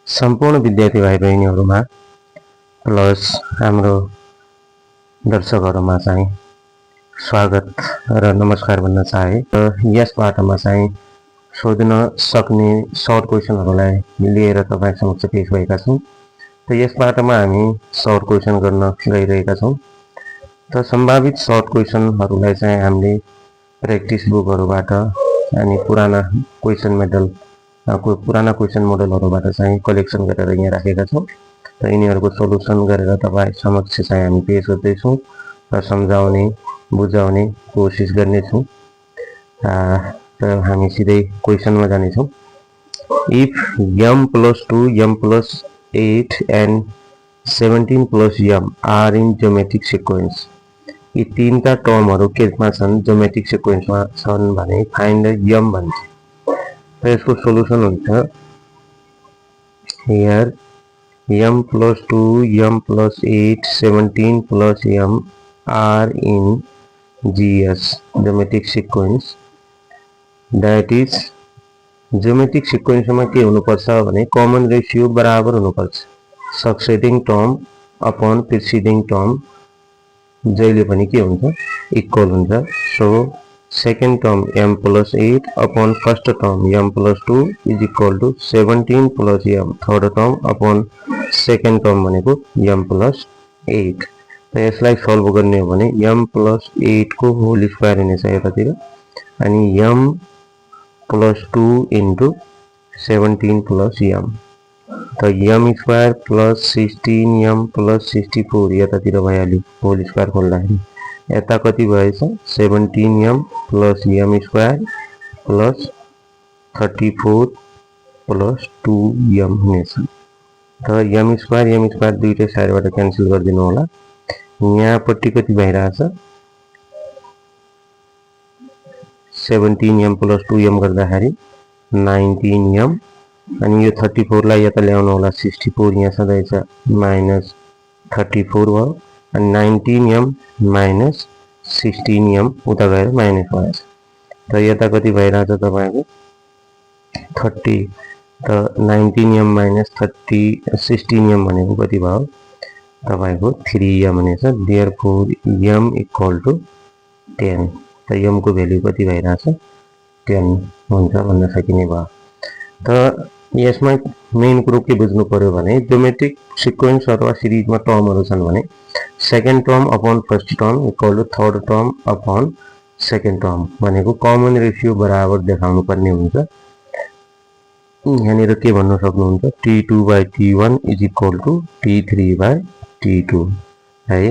सम्पूर्ण विद्यार्थी भाइ बहिनीहरूमा प्लस हाम्रो दर्शकहरूमा चाहिँ स्वागत र नमस्कार भन्न चाहे। यस पाठमा चाहिँ सोध्न सक्ने सर्ट क्वेसनहरूलाई लिएर तपाईँ समक्ष पेश भएका छौँ। त यस पाठमा हामी सर्ट क्वेसन गर्न गइरहेका छौँ। त सम्भावित सर्ट क्वेसनहरूलाई चाहिँ हामीले प्र्याक्टिस बुकहरूबाट अनि पुराना क्वेसन मोडलहरूबाट चाहिँ कलेक्सन गरेर यहाँ राखेका छौँ। र यिनीहरूको सोलुसन गरेर तपाईँ समक्ष चाहिँ हामी पेश गर्दैछौँ र सम्झाउने बुझाउने कोसिस गर्नेछौँ। र हामी सिधै क्वेसनमा जानेछौँ। If m plus 2 m plus 8 and 17 plus m are in geometric sequence, यी तीनका टर्महरू केमा छन्, ज्योमेट्रिक सिक्वेन्समा छन् भने फाइन्ड m भन्छ। र यसको सोलुसन हुन्छ here m plus 2 m plus 8 17 plus m are in GS geometric sequence. That is geometric सिक्वेन्समा के हुनुपर्छ भने कमन रेसियो बराबर हुनुपर्छ। Succeeding term upon preceding term जहिले पनि के हुन्छ, इक्वल हुन्छ। So second term m plus 8 upon first term m plus 2 is equal to 17 plus m third term upon second term भनेको m plus 8। र यसलाई सल्भ गर्ने हो भने m plus 8 को होल स्क्वायर हुनेछ यतातिर, अनि m plus 2 into 17 plus m। त m square plus 16m plus 64 यतातिर भइहाल्यो होल स्क्वायर खोल्दाखेरि। यता कति भएछ 17m plus m square plus 34 plus 2m हुनेछ। त m स्क्वायर दुईटै साइडबाट क्यान्सल गरिदिनु होला। यहाँपट्टि कति भइरहेछ 17m प्लस 2m गर्दाखेरि 19m, अनि यो 34 लाई यता ल्याउनु होला 64 यहाँ सधैँ छ माइनस 34 भयो, अनि 19m माइनस 16m उता गएर माइनस भएछ। त यता कति भइरहेछ तपाईँको 30, त 19m माइनस 16m भनेको कति भयो तपाईँको 3m हुनेछ। Therefore m equal to 10। त m को भ्यालु कति भइरहेछ 10 हुन्छ भन्न सकिने भयो। त यसमा मेन कुरो के बुझ्नु पर्यो भने ज्योमेट्रिक सिक्वेन्स अथवा सिरिजमा टर्महरू छन् भने second term upon first term equal to third term upon second term भनेको कमन रेसियो बराबर देखाउनु पर्ने हुन्छ। यहाँनिर के भन्न सक्नुहुन्छ t2 by t1 is equal to t3 by t2 है।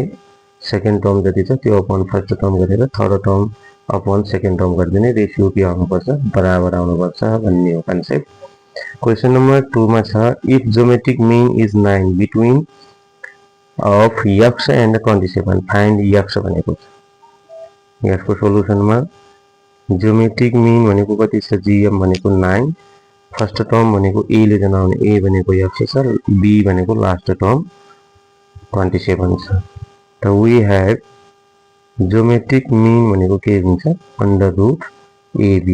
सेकेन्ड टर्म जति छ त्यो अपन फर्स्ट टर्म गरेर third term upon second term गरिदिने, रेसियो के आउनुपर्छ बराबर आउनुपर्छ भन्ने हो कन्सेप्ट। क्वेसन नम्बर 2 मा छ if geometric mean is 9 between of x and 27 find x भनेको छ। यसको सोलुसनमा ज्योमेट्रिक मीन भनेको कति छ gm भनेको 9, फर्स्ट टर्म भनेको a ले जनाउने a भनेको x छ, b भनेको लास्ट टर्म 27 छ। त वी हैव ज्योमेट्रिक मीन भनेको के हुन्छ under root ab,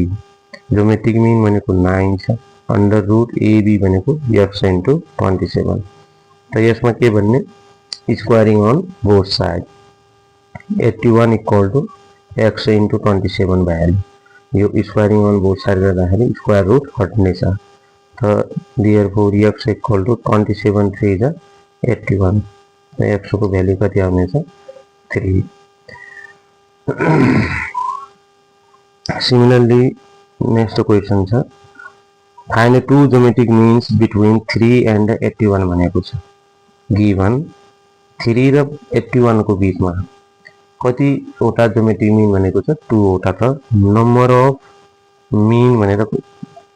geometric mean भनेको 9 छ, अंडर रूट ab भनेको x into 27। त यसमा के भन्ने squaring on both side 81 equal to x into 27 भइहाल्यो। यो स्क्वायरिङ अन बोथ साइड गर्दाखेरि स्क्वायर रुट हट्नेछ। त देयरफोर x इक्वल टू 27 3 जा 81। त x को भ्यालु कति आउनेछ 3। सिमिलरली नेक्स्ट क्वेसन छ find two geometric means between 3 and 81 भनेको छ। गिभन 3 र 81 को बीचमा कतिवटा ज्योमेट्रिक मीन भनेको छ 2 वटा। त नम्बर अफ मीन भनेर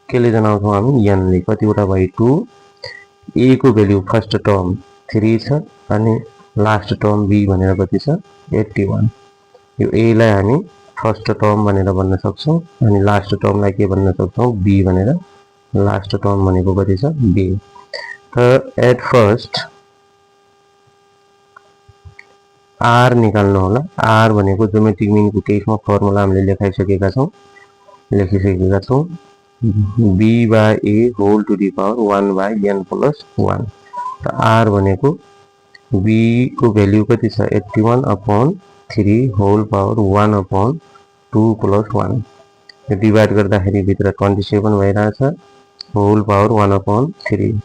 केले जनाउँछौँ हामी n ले, कतिवटा भयो 2, a को भ्यालु फर्स्ट टर्म 3 छ अनि लास्ट टर्म b भनेर कति छ 81। यो a लाई हामी फर्स्ट टर्म भनेर भन्न सक्छौं अनि लास्ट टर्मलाई के भन्न सक्छौं b भनेर। लास्ट टर्म भनेको कति छ b। त एट फर्स्ट r निकाल्नु होला। r भनेको ज्योमेट्रिक मीन को केसमा फर्मुला हामीले लेखिसकेका छौं। b by a whole to the power 1 by n plus 1. त r भनेको b को भ्यालु कति छ 81/3 होल पावर 1/2 plus 1. यो डिभाइड गर्दाखेरि भित्र 27 भइरहेछ होल पावर 1/3.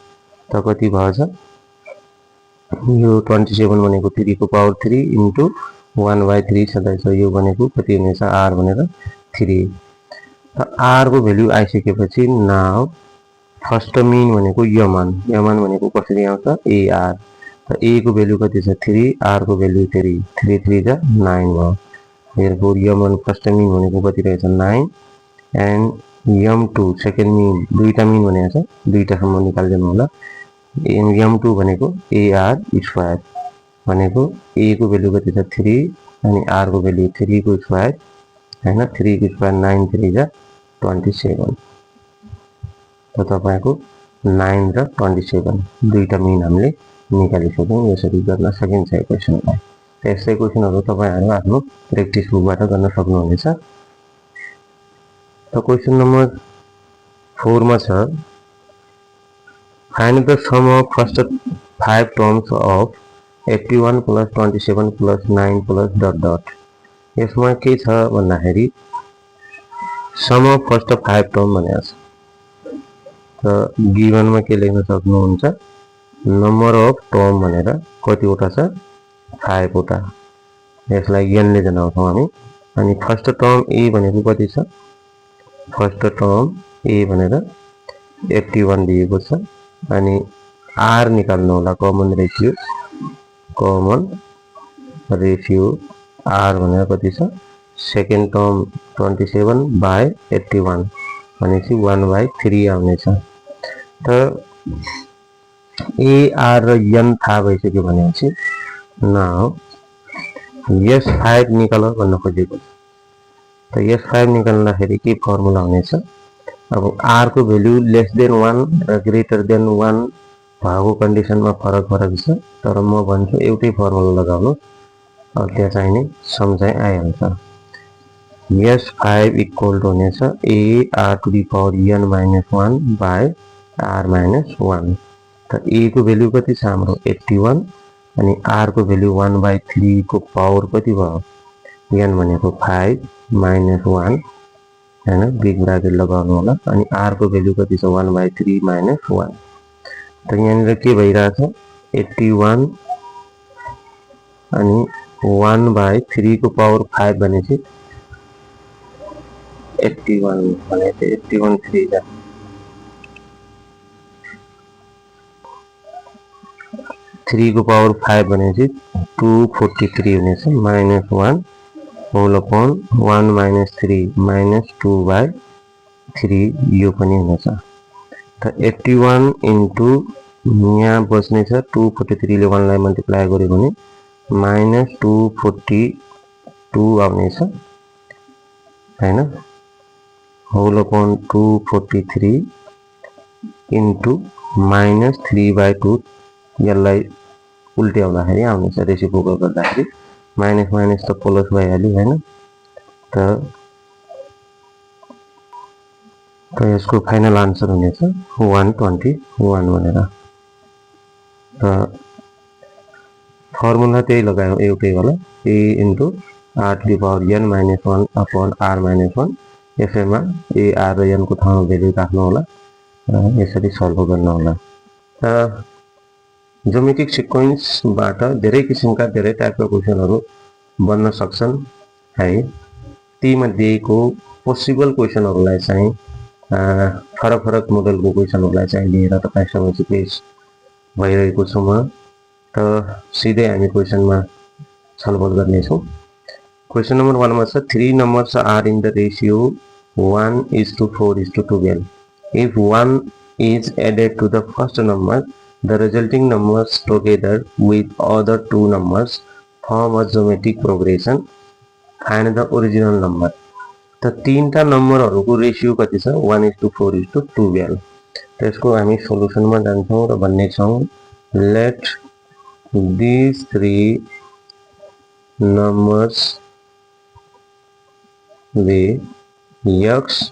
त कति भएछ यो 27 भनेको 3 को पावर 3 इन्टु 1/3 छँदैछ. यो भनेको कति हुनेछ r भनेर 3. त r को भ्यालु आइसकेपछि नाउ फर्स्ट मिन भनेको यमान भनेको कसरी आउँछ ar. त a को भ्यालु कति छ 3 r को भ्यालु 3 3 3 जा 9 भयो. देयरफोर यमान फर्स्ट मिन भनेको कति रहेछ 9 एन्ड m2 सेकेन्ड मिन दुईटा मिन भनेको छ दुईटा सम्म निकाल्दिनु होला. m2 भनेको ar स्क्वायर भनेको a को भ्यालु कति छ 3 अनि r को भ्यालु 3 को स्क्वायर हैन 3 को स्क्वायर 9 3 जा 27. त तपाईको 9 र 27 दुईटा मिन हामीले निकालिसक्यौं. यसरी गर्न सकिन्छ यो क्वेशनलाई. यस्तै क्वेशनहरु तपाईहरु आफ्नो प्र्याक्टिस बुकबाट गर्न सक्नुहुनेछ. त क्वेशन नम्बर 4 मा छ find the sum of first 5 terms of 81 plus 27 plus 9 plus dot dot. यसमा के छ भन्दाखेरि सम अफ फर्स्ट 5 टर्म भनेको छ. त गिवन मा के लेख्न सक्नुहुन्छ नम्बर अफ टर्म भनेर कतिवटा छ 5 वटा. यसलाई n ले जनाउँछौं हामी. अनि फर्स्ट टर्म a भनेको कति छ फर्स्ट टर्म a भनेर 81 दिएको छ. अनि r निकाल्नु होला कमन रेशियो r भनेर कति छ सेकेन्ड टर्म 27 by 81 भनेपछि 1/3 आउनेछ. त a r र n थाहा भइसक्यो भनेपछि नाउ s5 निकाल भन्न खोजेको छ. त s5 निकाल्दाखेरि के फर्मुला हुनेछ अब r को भ्यालु लेस देन 1 र ग्रेटर देन 1 भएको कन्डिसनमा फरक छ. तर म भन्छु एउटै फर्मुला लगाउनु अब त्यहाँ चाहिने सम्झाइ आइहाल्छ. s5 इक्वल टु हुनेछ a r to the power n minus 1 by r minus 1. त a को भ्यालु कति छ हाम्रो 81 अनि r को भ्यालु 1/3 को पावर कति भयो n भनेको 5 minus 1 हैन बिग ब्राकेट लगाउनु होला. अनि r को भ्यालु कति छ 1/3 minus 1. त यहाँनिर के भइरहेछ 81 अनि 1/3 को पावर 5 भनेपछि 81 भनेको 81 3 जा 3 को पावर 5 भनेपछि 243 हुनेछ minus 1 whole upon 1 minus 3 minus 2/3 यो पनि हुनेछ. त 81 इन्टु यहाँ बस्ने छ 243 ले 1 लाई मल्टिप्लाई गर्यो भने minus 242 आउनेछ हैन होल अपॉन 243 इन्टु minus 3/2 यसलाई उल्ट्याउँदाखेरि आउनेछ रेसिप्रोकल गर्दाखेरि माइनस माइनस त प्लस भइहाल्यो हैन. त यसको फाइनल आन्सर हुनेछ 121 भनेर. त फर्मुला त्यही लगायौं एउटै होला a into r to the power n minus 1 upon r minus 1. यसैमा a r र n को ठाउँमा भ्यालु राख्नु होला र यसरी सल्भ गर्न होला. त ज्योमेट्रिक सिक्वेन्सबाट धेरै किसिमका धेरै टाइपका क्वेशनहरु बन्न सक्छन् है. ती मध्येको पोसिबल क्वेशनहरुलाई चाहिँ फरक फरक मोडलको क्वेशनहरुलाई चाहिँ लिएर तपाईसँग चाहिँ पेश भइरहेको छु म. त सिधै हामी क्वेशनमा छलफल गर्ने छौं. क्वेशन नम्बर 1 मा छ 3 numbers are in the ratio 1:4:12. If 1 is added to the first number, the resulting numbers together with other two numbers form a geometric progression. Find the original number. त तीनटा नम्बरहरुको रेशियो कति छ 1:4:12. त्यसको हामी सोलुसनमा जान्छौं र भन्ने छौं let these three numbers be x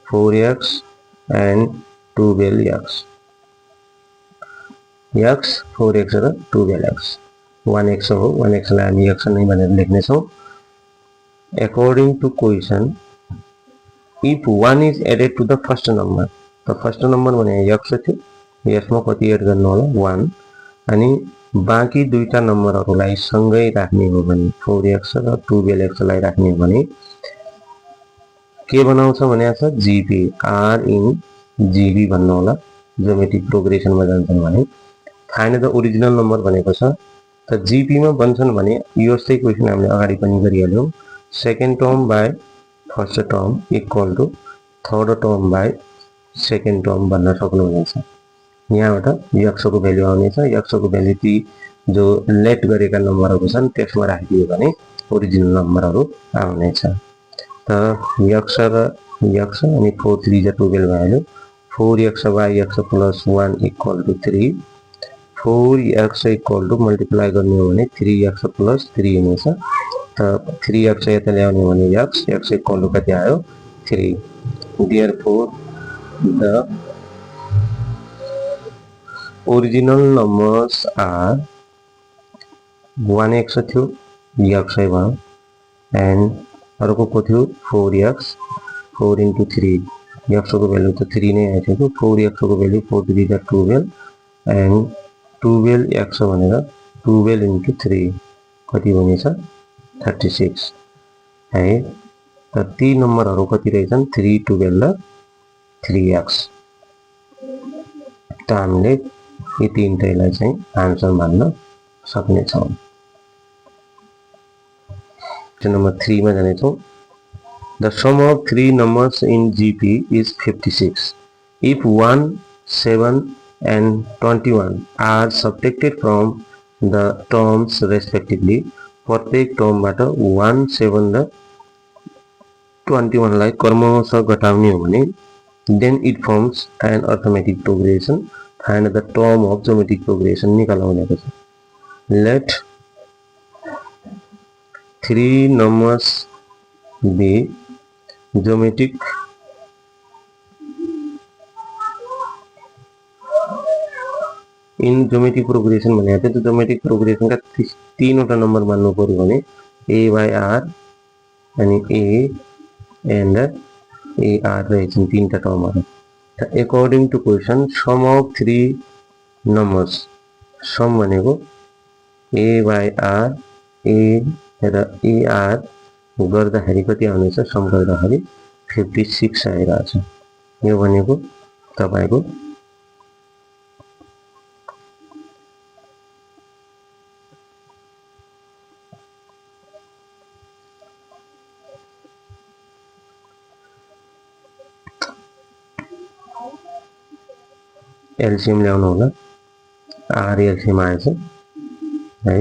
4x and 12x. x 4x र 12x 1x हो 1x लाई हामी x नै भनेर लेख्ने छौं. According to question, if 1 is added to the first number, the first number भने x थियो, यसमा कति एड गर्नु होला 1 अनि बाँकी दुईटा नम्बरहरुलाई सँगै राख्ने हो भने 4x र 12x लाई राख्ने हो भने के बनाउँछ भने छ जीपी r in जीबी भन्नु होला. ज्योमेट्रिक प्रोग्रेसनमा जान्छन् भने फाइन्ड द ओरिजिनल नम्बर भनेको छ. त जीपी मा बन्छन् भने यो चाहिँ क्वेशन हामीले अगाडि पनि गरिहाल्यौं. Second term by first term equal to third term by second term भन्न सक्नुहुनेछ. यहाँबाट x को भ्यालु आउनेछ. x को भ्यालु ती जो लेट गरेका नम्बरहरु छन् त्यसमा राखिदियो भने ओरिजिनल नम्बरहरु आउनेछ. त x र x अनि 4 3 जा 12 value 4x by x plus 1 equal to 3. 4x equal to multiply गर्ने हो भने 3x plus 3 हुनेछ. त 3x यता ल्याउने हो भने x equal to कति आयो 3. Therefore the original numbers are 1x थियो x भयो and अर्को को थियो 4x 4 into 3 x को भ्यालु त 3 नै आएको थियो. 4x को भ्यालु 4 3 जा 12 and 12x भनेर 12 into 3 कति बनेछ 36 है. त ती नम्बरहरु कति रहेछन् 3 12 र 3x. त हामीले यी तीनटैलाई चाहिँ आन्सर मान्न सक्ने छौं. नम्बर 3 मा जाने छौं. The sum of three numbers in GP is 56. If 1, 7 and 21 are subtracted from the terms respectively, प्रत्येक टर्मबाट 1, 7 र 21 लाई क्रमशः घटाउने हो भने then it forms an arithmetic progression. Find the term of geometric progression निकाल्नु भनेको छ. Let three numbers be geometric in geometric progression भनेको चाहिँ geometric progression का तीनवटा नम्बर मान्नु पर्यो भने a by r अनि a and a r रहेछन् तीनटा टर्महरु. According to question, sum of three numbers, sum भनेको a by r a र a r गर्दाखेरि कति आउनेछ सम गर्दाखेरि 56 आइराछ. यो भनेको तपाईको एलसीएम ल्याउनु होला. आर एलसीएम आएछ है.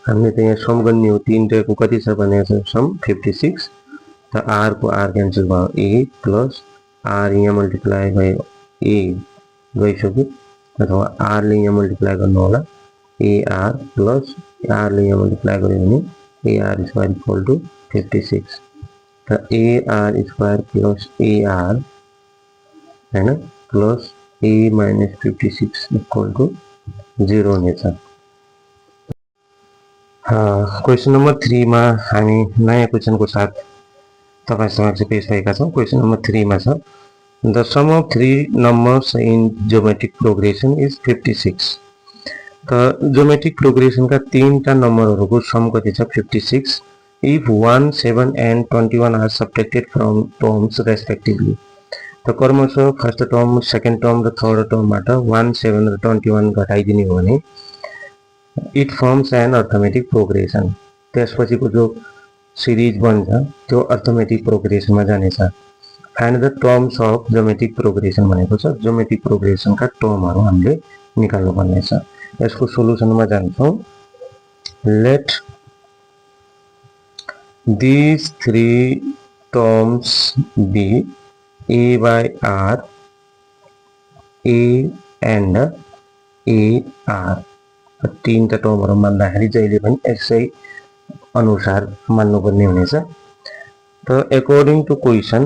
हामीले त यहाँ सम गर्ने हो. तीनटाको कति छ भनेको छ सम 56. त r को r क्यान्सल भयो a प्लस r यहाँ मल्टिप्लाई भयो a गइसक्यो अथवा r ले यहाँ मल्टिप्लाई गर्नु होला ar प्लस r ले यहाँ मल्टिप्लाई गर्यो भने ar स्क्वायर इक्वल टु 56. त ar स्क्वायर प्लस ar हैन plus a minus 56 equal to 0 हुनेछ. क्वेशन नम्बर 3 मा हामी नयाँ क्वेशनको साथ तपाईं समक्ष पेश भएका छौं. क्वेशन नम्बर 3 मा छ the sum of three numbers in geometric progression is 56. त ज्योमेट्रिक प्रोग्रेसन का तीनटा नम्बरहरुको सम कति छ 56. If 1, 7 and 21 are subtracted from terms respectively. त क्रमशः फर्स्ट टर्म सेकेन्ड टर्म र थर्ड टर्मबाट 1, 7 र 21 घटाइदिने हो भने it forms an arithmetic progression. त्यसपछिको जो सिरिज बन्छ त्यो अर्थमेटिक प्रोग्रेसनमा जानेछ. Find the terms of geometric progression भनेको छ ज्योमेट्रिक प्रोग्रेसन का टर्महरु हामीले निकाल्नु पर्ने छ. यसको सोलुसनमा जान्छौं. Let these three terms be a by r a and a r. तीनटा टर्महरु मान्दाखेरि जहिले पनि यसै अनुसार मान्नुपर्ने हुनेछ. त अकॉर्डिंग टु क्वेशन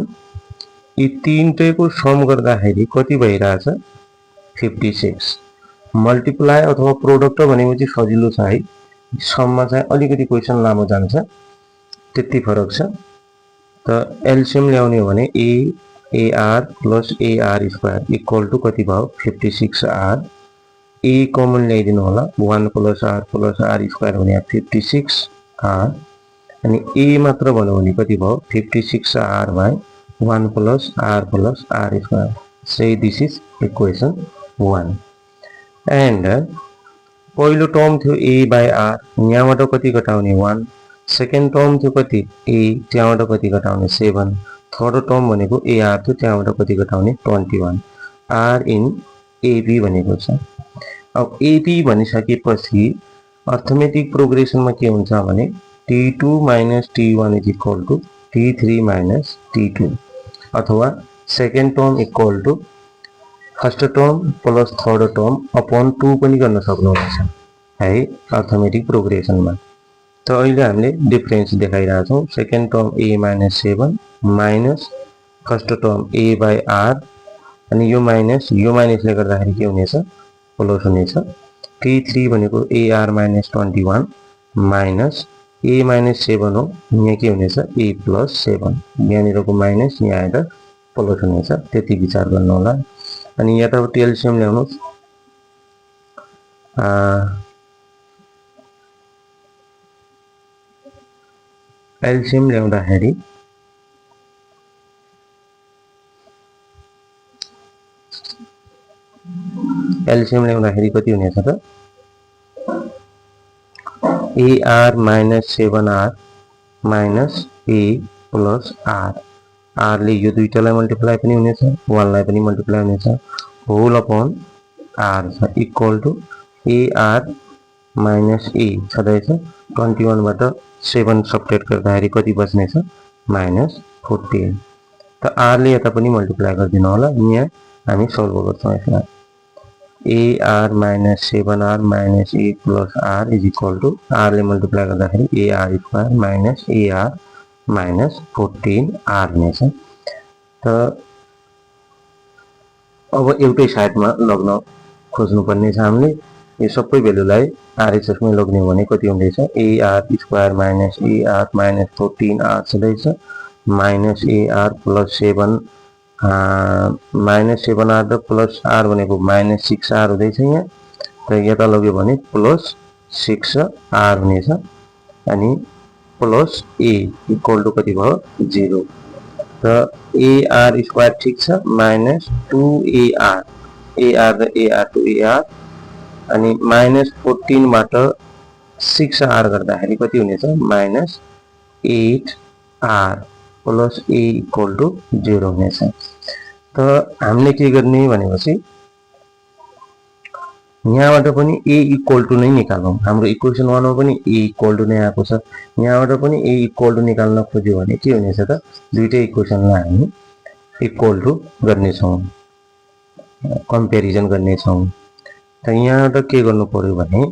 यी तीनटैको सम गर्दाखेरि कति भइरहेछ 56 मल्टिप्लाई अथवा प्रोडक्ट भनेपछि सजिलो छ है सममा चाहिँ अलिकति क्वेसन लामो जान्छ त्यति फरक छ त एलसीएम ल्याउने हो भने AR plus AR square equal to कति भयो 56R ए कमन ल्याइदिनु होला 1 प्लस R स्क्वायर भने 56R अनि ए मात्र भन्यो भने कति भयो 56R by 1 plus R square say this is equation 1 and पहिलो टर्म थियो A बाई R यहाँबाट कति घटाउने 1 सेकेन्ड टर्म थियो कति A त्यहाँबाट कति घटाउने 7 थर्ड टर्म भनेको AR थियो त्यहाँबाट कति घटाउने 21 R इन AB भनेको छ अब AB भनिसकेपछि अर्थमेटिक प्रोग्रेसनमा के हुन्छ भने T2 minus T1 is equal to T3 minus T2 अथवा second term equal to first term plus third term upon 2 पनि गर्न सक्नुहुन्छ है अर्थमेटिक प्रोग्रेसनमा त अहिले हामीले डिफरेन्स देखाइरहेका छौं second term A minus 7 minus first term A by R अनि यो माइनसले गर्दाखेरि के हुनेछ प्लस हुनेछ T3 भनेको AR minus 21 minus A minus 7 हो यहाँ के हुनेछ A प्लस 7 यहाँनिरको माइनस यहाँ आएर प्लस हुनेछ त्यति विचार गर्नु होला अनि यतापट्टि एलसीएम ल्याउनुस् एलसीएम ल्याउँदाखेरि कति हुनेछ त AR minus 7R minus A plus R R ले यो दुईटालाई मल्टिप्लाई पनि हुनेछ 1 लाई पनि मल्टिप्लाई हुनेछ होल अपॉन R छ equal to AR minus A छँदैछ 21 बाट 7 सब्ट्र्याक्ट गर्दाखेरि कति बच्नेछ माइनस 14 त R ले यता पनि मल्टिप्लाई गरिदिनु होला यहाँ हामी सल्भ गर्छौं यसलाई AR minus 7R minus A plus R is equal to R ले मल्टिप्लाई गर्दाखेरि AR square minus AR minus 14R हुनेछ त अब एउटै साइडमा लग्न खोज्नुपर्ने छ हामीले यो सबै भ्यालुलाई RHS मै लग्ने हो भने कति हुँदैछ AR square minus AR minus 14R छँदैछ minus AR plus 7 minus 7R र प्लस R भनेको माइनस 6R हुँदैछ यहाँ त यता लग्यो भने प्लस 6R हुनेछ अनि प्लस A इक्वल टु कति भयो 0 त AR स्क्वायर ठीक छ माइनस 2AR र AR टु AR अनि माइनस 14 बाट 6R गर्दाखेरि कति हुनेछ minus 8R plus A equal to 0 हुनेछ त हामीले के गर्ने भनेपछि यहाँबाट पनि A इक्वल टु नै निकालौं हाम्रो इक्वेसन 1 मा पनि A इक्वल टु नै आएको छ यहाँबाट पनि A इक्वल टु निकाल्न खोज्यो भने के हुनेछ त दुईटै इक्वेसनलाई हामी इक्वल टु गर्ने छौं कम्पेरिजन गर्ने छौं त यहाँबाट के गर्नु पर्यो भने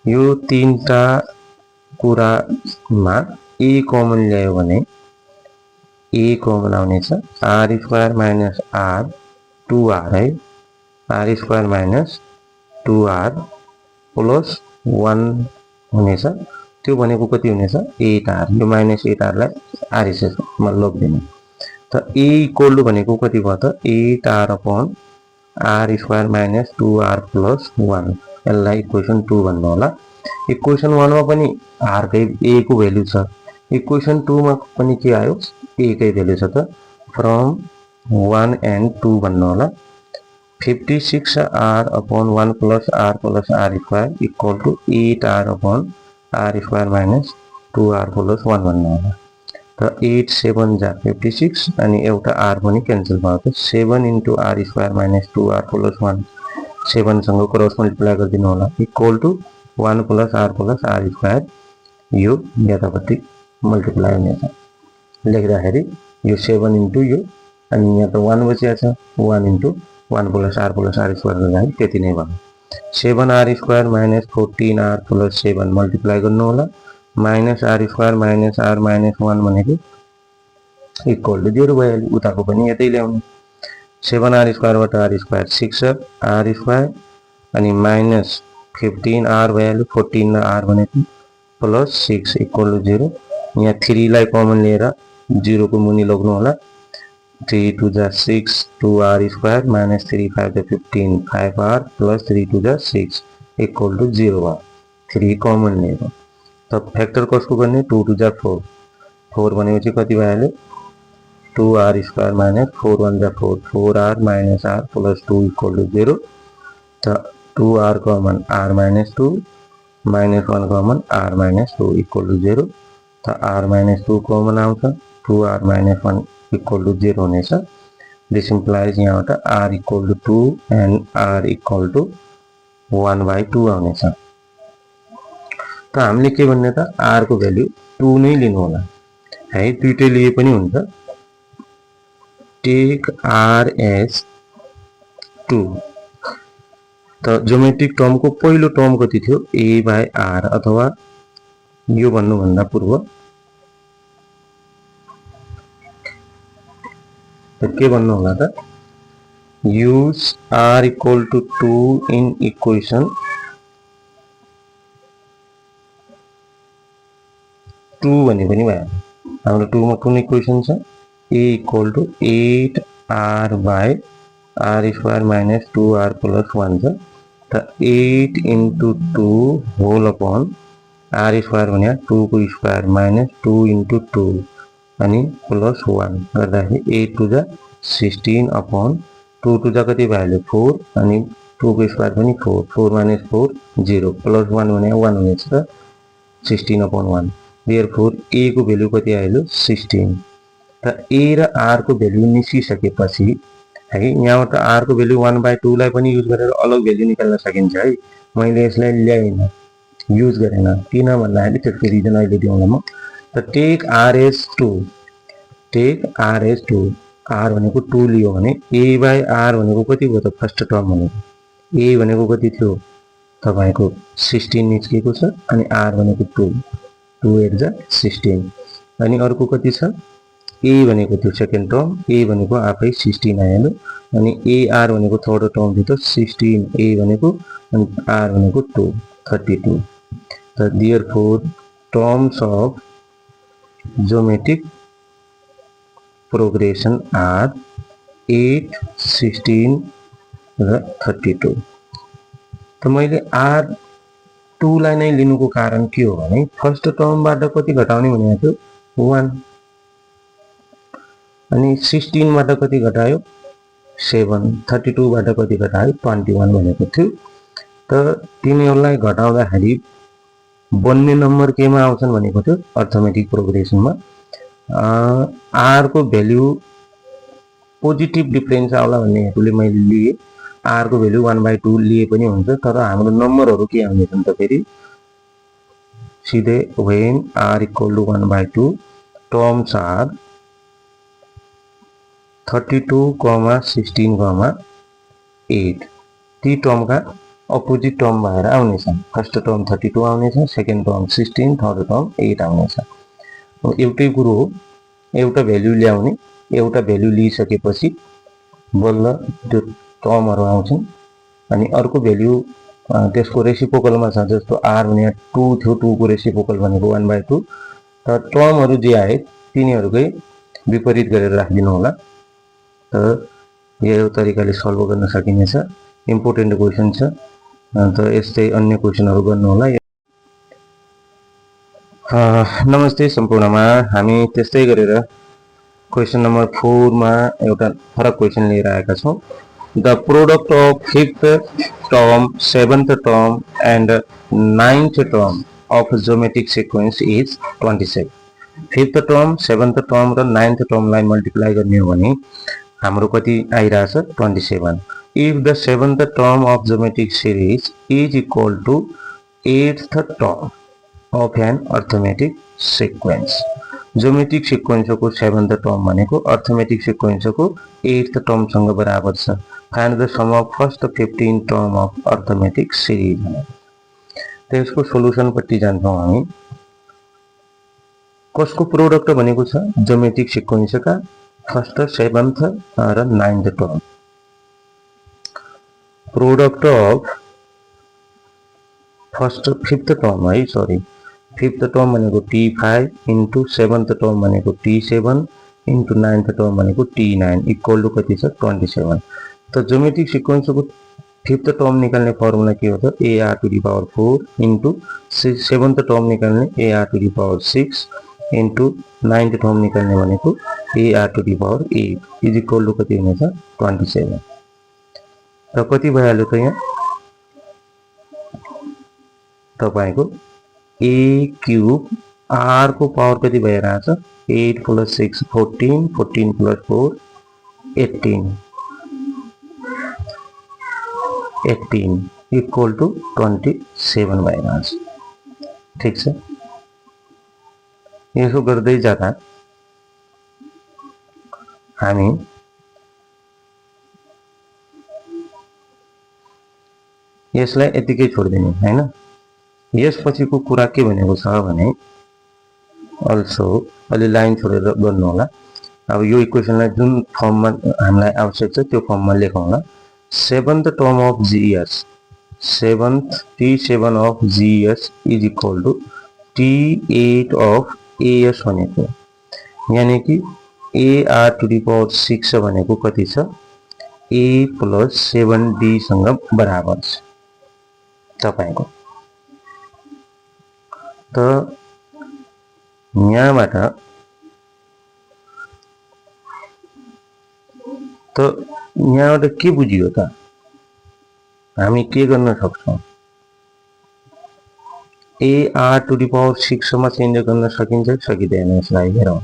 यो तीनटा कुरामा A कमन ल्यायो भने A कमन आउनेछ R square minus R 2R है R square minus 2R plus 1 हुनेछ त्यो भनेको कति हुनेछ 8R यो माइनस 8R लाई RHS मा लग्दिनु त A इक्वल टु भनेको कति भयो त 8R upon R square minus 2R plus 1 यसलाई इक्वेसन 2 भन्नु होला इक्वेसन 1 मा पनि R कै A को भ्यालु छ इक्वेसन 2 मा पनि के आयो A कै भ्यालु छ त फ्रम 1 and 2 भन्नु होला 56R upon 1 plus R square equal to 8R upon R square minus 2R plus 1 भन्नु होला त 8 7 जा 56 अनि एउटा R पनि क्यान्सल भयो त 7 into R square minus 2R plus 1 7 सँग क्रस मल्टिप्लाई गरिदिनु होला equal to 1 plus R square यो यतापट्टि मल्टिप्लाई हुनेछ लेख्दाखेरि यो 7 into यो अनि यहाँ त 1 बचिया छ 1 into 1 plus R square गर्दाखेरि त्यति नै भयो 7R square minus 14R plus 7 multiply गर्नु होला minus R square minus R minus 1 भनेको इक्वल टू 0 भइहाल्यो। उताको पनि यतै ल्याउने 7r स्क्वायरबाट r square 6r square अनि माइनस 15r भइहाल्यो 14 र r भनेको प्लस 6 इक्वल टू 0। यहाँ 3 लाई कमन लिएर 0 को मुनि लग्नु होला 3 2 जा 6 2r स्क्वायर माइनस 3 5 जा 15 5r प्लस 3 2 जा 6 इक्वल टू 0 भयो। 3 कमन लिएर तब फ्याक्टर कसको गर्ने 2 2 जा 4 4 भनेपछि कति भइहाल्यो 2r स्क्वायर माइनस 4 1 जा 4 4r minus r plus 2 equal to 0। त 2r common r minus 2 minus 1 common r minus 2 equal to 0। त r माइनस 2 कमन आउँछ 2r माइनस 1 इक्वल टू 0 हुनेछ। दिस इम्प्लाइज यहाँबाट r equal to 2 and r equal to 1/2 आउनेछ। त हामीले के भन्ने त r को भ्यालु 2 नै लिनु होला है, दुईटै लिए पनि हुन्छ। Take r as 2। त ज्योमेट्रिक टर्म को पहिलो टर्म कति थियो a/r अथवा यो भन्नुभन्दा पूर्व त के भन्नु होला त use r equal to 2 in equation 2 भने पनि भयो। हाम्रो 2 मा कुन इक्वेसन छ a equal to 8r by r square minus 2r plus 1 छ। त 8 into 2 whole upon r square भने 2 को स्क्वायर माइनस 2 into 2 अनि प्लस 1 गर्दाखेरि 8 टू जा 16 अपॉन 2 टू जा कति भइहाल्यो 4 अनि 2 को स्क्वायर पनि 4 4 माइनस 4 0 प्लस 1 भने 1 हुनेछ त 16 अपॉन 1। देयरफोर a को भ्यालु कति आइलो 16। त a र r को भ्यालु निस्किसकेपछि है यहाँबाट r को भ्यालु 1/2 लाई पनि युज गरेर अलग भ्यालु निकाल्न सकिन्छ है। मैले यसलाई ल्याइन युज गरेन किन भन्दाखेरि त्यसको रिजन अहिले दिउँला म। त take r as 2 take r as 2 r भनेको 2 लियो भने a/r भनेको कति भयो त फर्स्ट टर्म भनेको a भनेको कति थियो तपाईको 16 निस्केको छ अनि r भनेको 2 2 8 जा 16 अनि अर्को कति छ a भनेको थियो सेकेन्ड टर्म a भनेको आफै 16 आइहाल्यो अनि ar भनेको थर्ड टर्म थियो त 16 a भनेको अनि r भनेको 2 32। त therefore terms of geometric progression are 8 16 र 32। त मैले r 2 लाई नै लिनुको कारण के हो भने फर्स्ट टर्मबाट कति घटाउने भनेको थियो 1 अनि 16 बाट कति घटायो 7 32 बाट कति घटायो 21 भनेको थियो। त तिनीहरुलाई घटाउँदाखेरि बन्ने नम्बर केमा आउँछन् भनेको थियो अर्थमेटिक प्रोग्रेसनमा r को भ्यालु पोजिटिभ डिफरेन्स आउला भन्ने हेतुले मैले लिए r को भ्यालु 1/2 लिए पनि हुन्छ तर हाम्रो नम्बरहरु के आउने छन् त फेरि सिधै when r equal to 1/2 terms are 32, 16, 8 ती टर्म का अपोजिट टर्म भएर आउनेछ। फर्स्ट टर्म 32 आउनेछ सेकेन्ड टर्म 16 थर्ड टर्म 8 आउनेछ। एउटै कुरो हो एउटा भ्यालु ल्याउने एउटा भ्यालु लिइसकेपछि बल्ल त्यो टर्महरु आउँछन् अनि अर्को भ्यालु त्यसको रेसिप्रोकलमा छ जस्तो r भने 2 थियो 2 को रेसिप्रोकल भनेको 1/2 त टर्महरु जे आए तिनीहरुकै विपरीत गरेर राखिदिनु होला। त यो तरिकाले सल्भ गर्न सकिनेछ। इम्पोर्टेन्ट क्वेशन छ त यस्तै अन्य क्वेशनहरु गर्नु होला। नमस्ते सम्पूर्णमा हामी त्यस्तै गरेर क्वेशन नम्बर 4 मा एउटा फरक क्वेशन लिएर आएका छौं। The product of 5th term, 7th term and 9th term of geometric sequence is 27. 5th term, 7th term र 9th term लाई मल्टिप्लाई गर्ने हो भने हाम्रो कति आइराछ 27। If the 7th term of geometric series is equal to 8th term of an arithmetic sequence. Geometric sequence को 7th term भनेको arithmetic sequence को 8th टर्म सँग बराबर छ। Find the sum of first 15 term of arithmetic series. त्यसको solution पट्टि जान्छौं हामी। कसको प्रोडक्ट भनेको छ ज्योमेट्रिक सिक्वेन्सका फर्स्ट, सेभेन्थ र ninth term. Product of first fifth term है, सरी फिफ्थ टर्म भनेको T5 इन्टु सेभेन्थ टर्म भनेको T7 इन्टु नाइन्थ टर्म भनेको T9 इक्वल टु कति छ 27। त ज्योमेट्रिक सिक्वेन्सको फिफ्थ टर्म निकाल्ने फर्मुला के हो त AR to the power 4 into seventh term निकाल्ने AR to the power 6 into ninth term निकाल्ने भनेको AR to the power 8 is equal to कति हुनेछ 27। त कति भइहाल्यो त यहाँ तपाईको a क्यूब r को पावर कति भइरहेछ 8 + 6 14 14 + 4 18 18 इक्वल टु 27 भइरहेछ। ठीक छ, यसो गर्दै जाँदा हामी यसलाई यतिकै छोड्दिने हैन। यसपछिको कुरा के भनेको छ भने अल्सो अलि लाइन छोडेर गर्नु होला। अब यो इक्वेसनलाई जुन फर्ममा हामीलाई आवश्यक छ त्यो फर्ममा लेखौँला। Seventh term of GS, seventh T7 of GS is equal to T8 of AS भनेको, यानी कि AR टु दी पावर 6 भनेको कति छ A + 7D सँग बराबर छ तपाईको। त यहाँबाट के बुझियो त हामी के गर्न सक्छौं AR टु दी पावर 6 मा चेन्ज गर्न सकिन्छ सकिँदैन यसलाई हेरौं।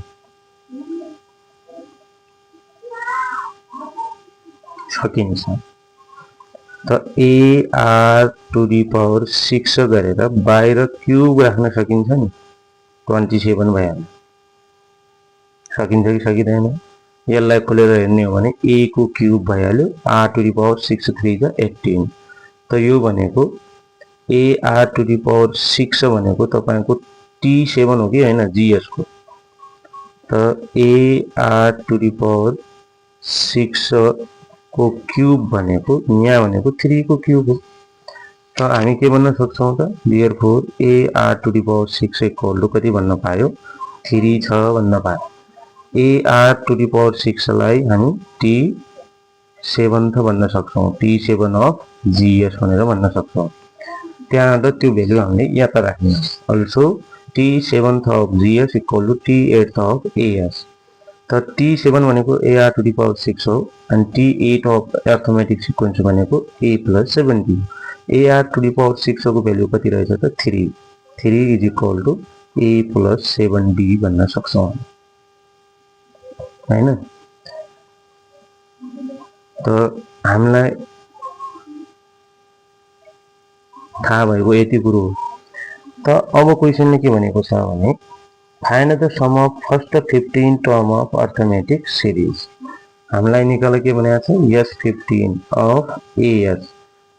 सकिन्छ। त AR टु दी पावर 6 गरेर बाहिर क्यूब राख्न सकिन्छ नि 27 भइहाल्यो। सकिन्छ कि सकिँदैन? यसलाई खोलेर हेर्ने हो भने a को क्यूब भइहाल्यो, r टु दी पावर 6 3 जा 18। त यो भनेको AR टु दी पावर 6 भनेको तपाईको T7 हो कि हैन GS को। त AR टु दी पावर 6 को क्यूब भनेको यहाँ भनेको 3 को क्यूब हो। त हामी के भन्न सक्छौं त therefore AR to the power 6 equal to कति भन्न पायो 3 छ भन्न पायो। AR टु दी पावर 6 लाई हामी T7 भन्न सक्छौं, T7 अफ GS भनेर भन्न सक्छौं। त्यहाँबाट त्यो भ्यालु हामीले यहाँ राख्ने। Also T7 of GS equal to T8 of AS। त T7 भनेको AR टु दी पावर 6 हो अनि T8 अफ अर्थमेटिक सिक्वेन्स भनेको A + 7D। AR to the power 6 को भ्यालु कति रहेछ त 3। 3 is equal to A + 7D भन्न सक्छौं हैन। त हामीलाई थाहा भएको यति कुरो हो। त अब क्वेशनले के भनेको छ भने find the sum of first 15 term of arithmetic series. हामीलाई निकाल्न के भनेको छ S15 अफ AS।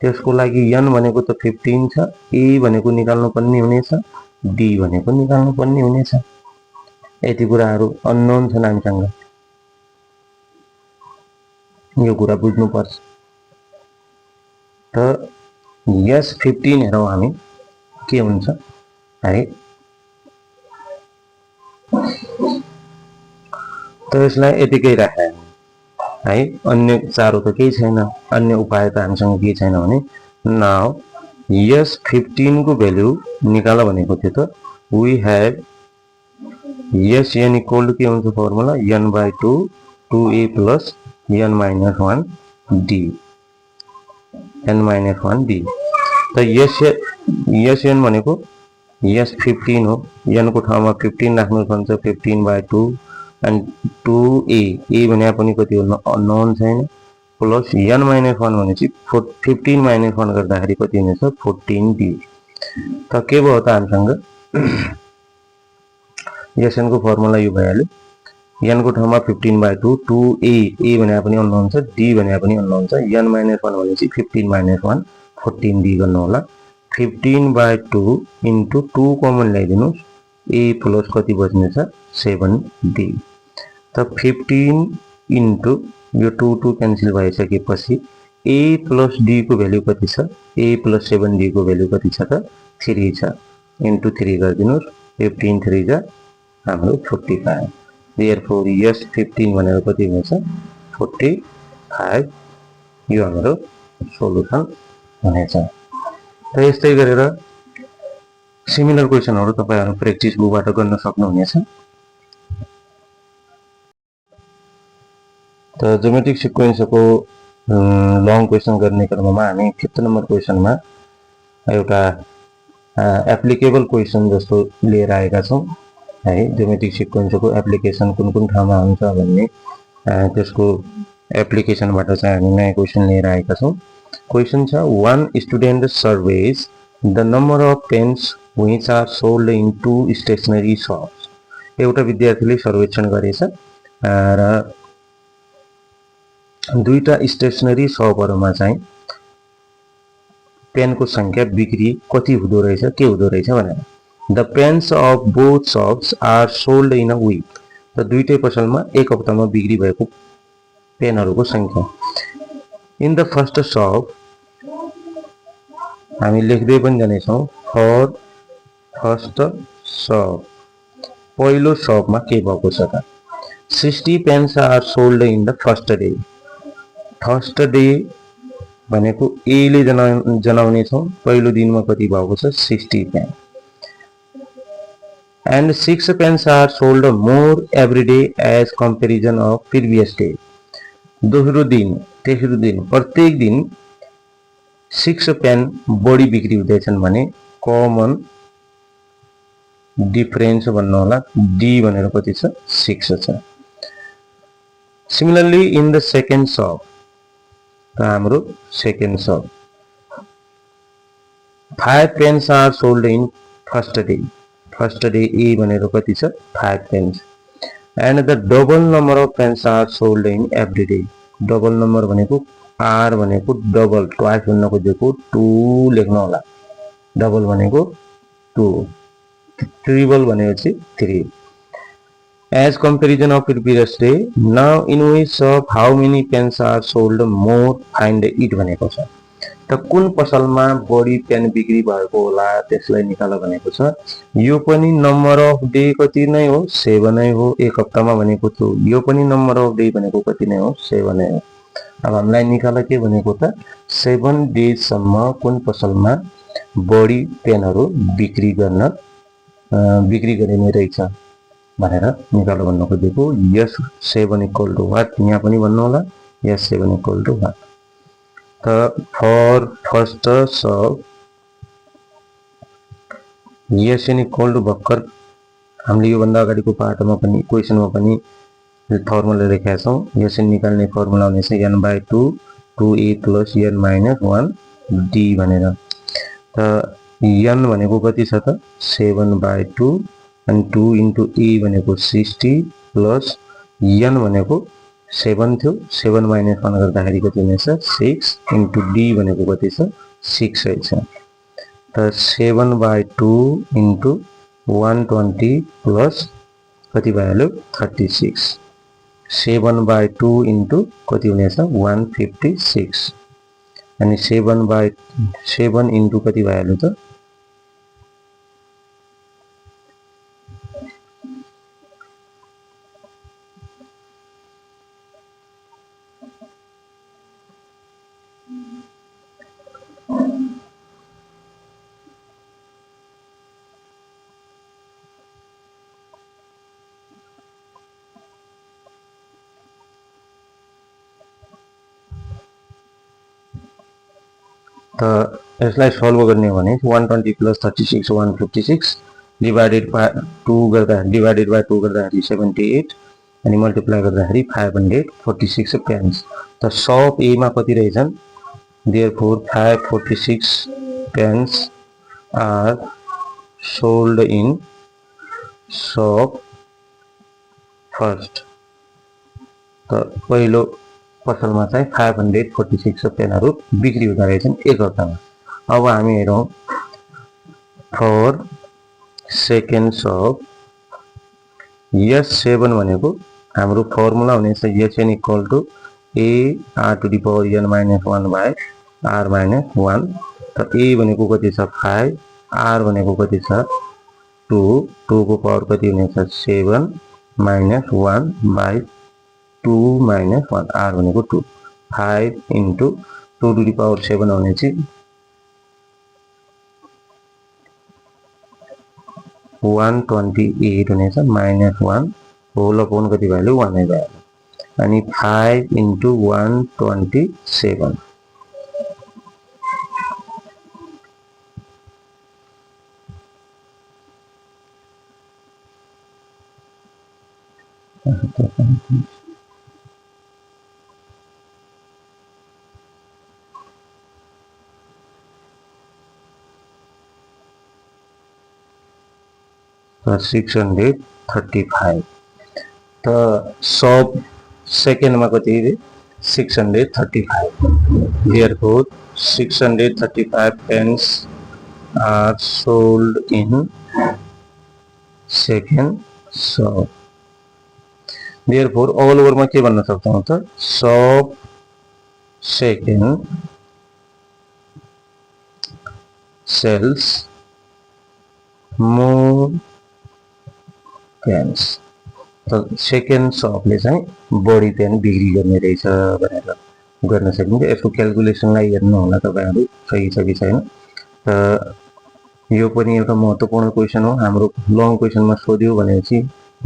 त्यसको लागि n भनेको त 15 छ, a भनेको निकाल्नु पर्ने हुनेछ, d भनेको निकाल्नु पर्ने हुनेछ। यति कुराहरु अननोन छन् हामीसँग, यो कुरा बुझ्नु पर्छ। त S15 हेरौं हामी के हुन्छ है। त यसलाई यतिकै राखे है, अन्य चारो त केही छैन, अन्य उपाय त हामीसँग के छैन भने नाउ S15 को भ्यालु निकाल भनेको थियो त we have Sn equal to के हुन्छ formula n/2 2a + n - 1d n - 1d। त Sn भनेको S15 हो, n को ठाउँमा 15 राख्नु पर्छ, 15/2 and 2a भने पनि कति हो अननोन छैन, प्लस n - 1 भनेपछि 15 - 1 गर्दाखेरि कति हुनेछ 14d। त के भयो त हामीसँग Sn को फर्मुला यो भइहाल्यो, n को ठाउँमा 15/2 2a भने पनि अननोन छ, d भने पनि अननोन छ, n - 1 भनेपछि 15 - 1 14d गर्नु होला। 15/2 इन्टु 2 कमन ल्याइदिनुस् ए प्लस कति बच्नेछ 7d। त 15 इन्टु यो 2 2 क्यान्सल भइसकेपछि a प्लस d को भ्यालु कति छ, a प्लस 7d को भ्यालु कति छ त 3 छ। इन्टु 3 गरिदिनुस्, 15 3 जा हाम्रो 45। देयरफोर यस 15 भनेर कति हुनेछ 45। यो हाम्रो सोलुसन हुनेछ। र यस्तै गरेर सिमिलर क्वेशनहरु तपाईहरु प्र्याक्टिस बुकबाट गर्न सक्नुहुनेछ। त ज्योमेट्रिक सिक्वेन्सको लङ क्वेशन गर्ने क्रममा हामी 5th नम्बर क्वेशनमा एउटा एप्लिकेबल क्वेशन जस्तो लिएर आएका छौं है। ज्योमेट्रिक सिक्वेन्सको एप्लिकेसन कुन कुन ठाउँमा हुन्छ भन्ने त्यसको एप्लिकेसनबाट चाहिँ हामी नयाँ क्वेशन लिएर आएका छौं। क्वेशन छ one student surveys the number of pens which are sold in 2 stationery shops। एउटा विद्यार्थीले सर्वेक्षण गरेछ र दुईटा स्टेशनरी शपहरुमा चाहिँ पेनको संख्या बिक्री कति हुँदो रहेछ के हुँदो रहेछ भनेर। The pens of both shops are sold in a week। त दुईटै पसलमा एक हप्तामा बिक्री भएको पेनहरुको संख्या। In the first shop हामी लेख्दै पनि जाने छौं for first shop पहिलो शपमा के भएको छ त 60 pens are sold in the first day। First day भनेको ए ले जनाउने छौं पहिलो दिनमा कति भएको छ 60 pain. and 6 pens are sold more every day as comparison of previous day। दोस्रो दिन तेस्रो दिन प्रत्येक दिन 6 पेन बढी बिक्री हुँदैछन् भने कमन डिफरेन्स भन्नु होला डी भनेर कति छ 6 छ। सिमिलरली इन द सेकेन्ड शप हाम्रो सेकेन्ड शप 5 pens are sold in first day। First day ए भनेर कति छ 5 pens। and the double number of pens are sold in every day। Double number भनेको आर भनेको डबल ट्वाइस भन्न खोजेको 2 लेख्नु होला। डबल भनेको 2 ट्रिपल भनेपछि 3 as comparison of previous day। now in which shop how many pens are sold more find it भनेको छ। त कुन पसलमा बढी पेन बिक्री भएको होला त्यसलाई निकाल भनेको छ। यो पनि नम्बर अफ डे कति नै हो 7 नै हो एक हप्तामा भनेको छु। यो पनि नम्बर अफ डे भनेको कति नै हो 7 नै हो। अब हामीलाई निकाल के भनेको त 7 डेज सम्म कुन पसलमा बढी पेनहरु बिक्री गरिने रहेछ भनेर निकाल भन्न खोजेको। यस 7 इक्वल टु व्हाट यहाँ पनि भन्नु होला यस 7 इक्वल टु व्हाट। त फर फर्स्ट शप यस इक्वल टु भर्खर हामीले यो भन्दा अगाडिको पार्टमा पनि क्वेशनमा पनि फर्मुला लेखेका छौं। यस निकाल्ने फर्मुला हुनेछ n/2 2a + n - 1 d भनेर। त n भनेको कति छ त 7/2 अनि 2 * a भनेको 60 प्लस n भनेको 7 थियो 7 - 1 गर्दाखेरि कति हुनेछ 6 * d भनेको कति छ 6 छ। त 7/2 * 120 प्लस कति भइहाल्यो 36। 7/2 * कति हुनेछ 156 अनि 7/7 * कति भइहाल्यो त त यसलाई सल्भ गर्ने हो भने 120 + 36 156 डिवाइडेड बाइ 2 गर्दाखेरि 78 अनि मल्टिप्लाई गर्दाखेरि 546 पेन्स। त शप ए मा कति रहेछन् therefore 546 pens are sold in shop first. त पहिलो पसलमा चाहिँ 546 पेनहरु बिक्री हुँदा रहेछन् एक हप्तामा। अब हामी हेरौं फर सेकेन्ड्स अफ S7 भनेको हाम्रो फर्मुला हुनेछ Sn equal to a r to the power n minus 1 by r minus 1। त a भनेको कति छ 5, r भनेको कति छ 2, 2 को पावर कति हुनेछ 7 माइनस 1 बाई 2 माइनस 1, r भनेको 2, 5 इन्टु 2 टु दी पावर 7 हुनेछ 128 हुनेछ माइनस 1 होल अपॉन कति भ्यालु 1 नै भ्यालु अनि 5 इन्टु 127 635 त सब सेकेन्ड में कति 635 therefore 635 pens are sold in second shop। therefore all over में के भन्न सक्छौं त सब सेकेन्ड sells more pens। त सेकेन्ड शपले चाहिँ बढी पेन बिक्री गर्ने रहेछ भनेर गर्न सकिन्छ। यसको क्याल्कुलेसनलाई हेर्नु होला तपाईहरु सही छ कि छैन। त यो पनि एउटा महत्त्वपूर्ण क्वेशन हो। हाम्रो लङ क्वेशनमा सोध्यो भनेपछि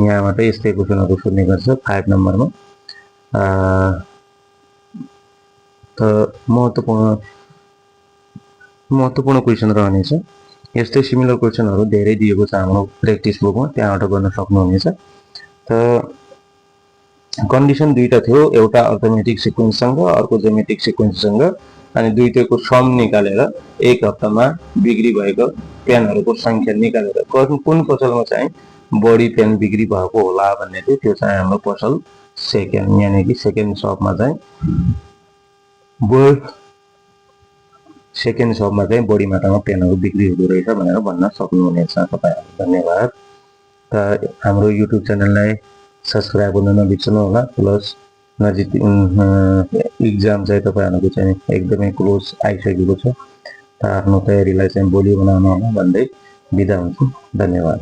यहाँबाट यस्तै क्वेशनहरु सोध्ने गर्छ 5 नम्बरमा। त महत्त्वपूर्ण क्वेशन रहनेछ। यस्तै सिमिलर क्वेशनहरु धेरै दिएको छ हाम्रो प्र्याक्टिस बुकमा, त्यहाँबाट गर्न सक्नुहुनेछ। त कन्डिसन दुईटा थियो, एउटा अर्थमेटिक सिक्वेन्ससँग अर्को ज्योमेट्रिक सिक्वेन्ससँग अनि दुईटैको सम निकालेर एक हप्तामा बिक्री भएको पेनहरुको संख्या निकालेर कुन पसलमा चाहिँ बढी पेन बिक्री भएको होला भन्ने थियो। त्यो चाहिँ हाम्रो पसल सेकेन्ड यानी कि सेकेन्ड शपमा चाहिँ बढी मात्रामा पेनहरु बिक्री हुँदो रहेछ भनेर भन्न सक्नुहुनेछ तपाईहरु। धन्यवाद। त हाम्रो युट्युब च्यानललाई सब्स्क्राइब गर्न नबिर्सनु होला। प्लस नजिक एक्जाम चाहिँ तपाईहरुको चाहिँ एकदमै क्लोज आइसकेको छ। त आफ्नो तयारीलाई चाहिँ बलियो बनाउनु होला भन्दै बिदा हुन्छु। धन्यवाद।